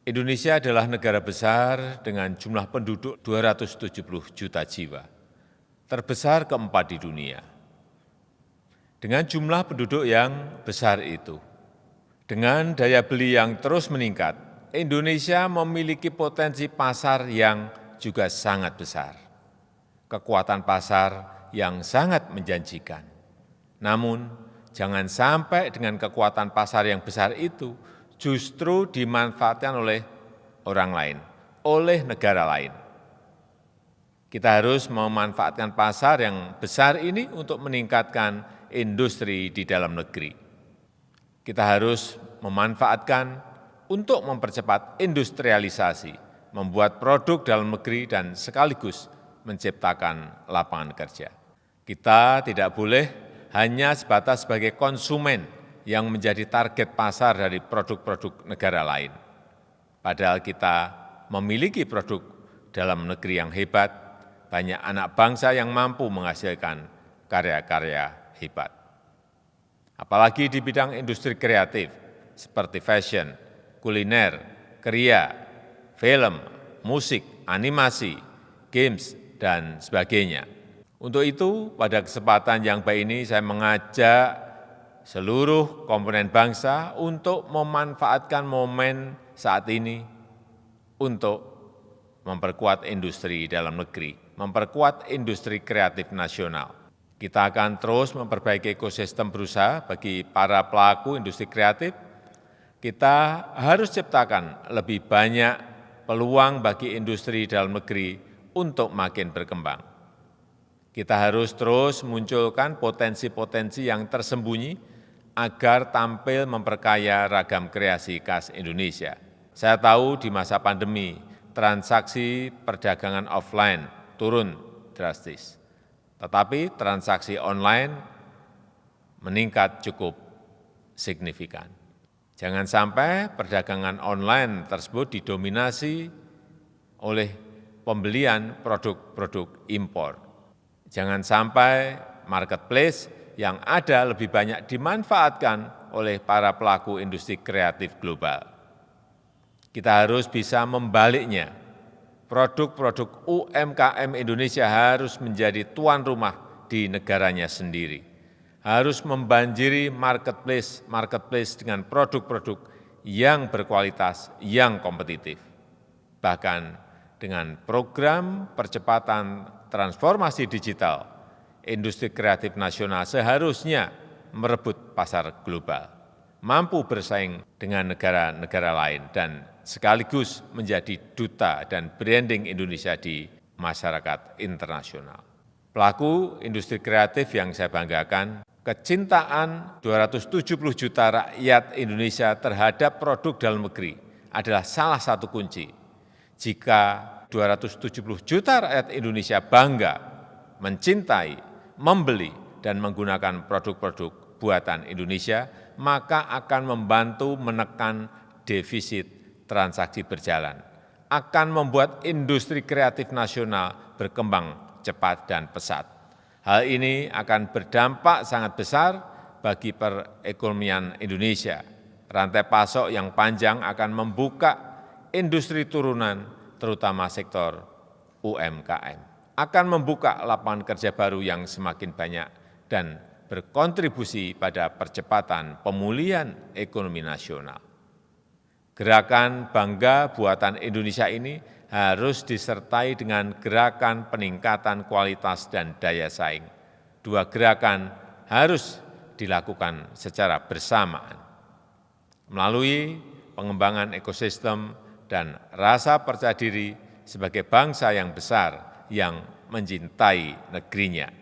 Indonesia adalah negara besar dengan jumlah penduduk 270 juta jiwa, terbesar keempat di dunia. Dengan jumlah penduduk yang besar itu, dengan daya beli yang terus meningkat, Indonesia memiliki potensi pasar yang juga sangat besar, kekuatan pasar yang sangat menjanjikan. Namun, jangan sampai dengan kekuatan pasar yang besar itu justru dimanfaatkan oleh orang lain, oleh negara lain. Kita harus memanfaatkan pasar yang besar ini untuk meningkatkan industri di dalam negeri. Kita harus memanfaatkan untuk mempercepat industrialisasi, membuat produk dalam negeri dan sekaligus menciptakan lapangan kerja. Kita tidak boleh hanya sebatas sebagai konsumen yang menjadi target pasar dari produk-produk negara lain. Padahal kita memiliki produk dalam negeri yang hebat, banyak anak bangsa yang mampu menghasilkan karya-karya hebat. Apalagi di bidang industri kreatif seperti fashion, kuliner, kriya, film, musik, animasi, games, dan sebagainya. Untuk itu, pada kesempatan yang baik ini saya mengajak seluruh komponen bangsa untuk memanfaatkan momen saat ini untuk memperkuat industri dalam negeri, memperkuat industri kreatif nasional. Kita akan terus memperbaiki ekosistem berusaha bagi para pelaku industri kreatif. Kita harus ciptakan lebih banyak peluang bagi industri dalam negeri untuk makin berkembang. Kita harus terus munculkan potensi-potensi yang tersembunyi agar tampil memperkaya ragam kreasi khas Indonesia. Saya tahu di masa pandemi, transaksi perdagangan offline turun drastis, tetapi transaksi online meningkat cukup signifikan. Jangan sampai perdagangan online tersebut didominasi oleh pembelian produk-produk impor. Jangan sampai marketplace yang ada lebih banyak dimanfaatkan oleh para pelaku industri kreatif global. Kita harus bisa membaliknya. Produk-produk UMKM Indonesia harus menjadi tuan rumah di negaranya sendiri. Harus membanjiri marketplace dengan produk-produk yang berkualitas, yang kompetitif. Bahkan dengan program percepatan transformasi digital, industri kreatif nasional seharusnya merebut pasar global, mampu bersaing dengan negara-negara lain, dan sekaligus menjadi duta dan branding Indonesia di masyarakat internasional. Pelaku industri kreatif yang saya banggakan, kecintaan 270 juta rakyat Indonesia terhadap produk dalam negeri adalah salah satu kunci. Jika 270 juta rakyat Indonesia bangga, mencintai, membeli, dan menggunakan produk-produk buatan Indonesia, maka akan membantu menekan defisit transaksi berjalan, akan membuat industri kreatif nasional berkembang cepat dan pesat. Hal ini akan berdampak sangat besar bagi perekonomian Indonesia. Rantai pasok yang panjang akan membuka industri turunan, terutama sektor UMKM. Akan membuka lapangan kerja baru yang semakin banyak dan berkontribusi pada percepatan pemulihan ekonomi nasional. Gerakan Bangga Buatan Indonesia ini harus disertai dengan gerakan peningkatan kualitas dan daya saing. Dua gerakan harus dilakukan secara bersamaan. Melalui pengembangan ekosistem dan rasa percaya diri sebagai bangsa yang besar yang mencintai negerinya.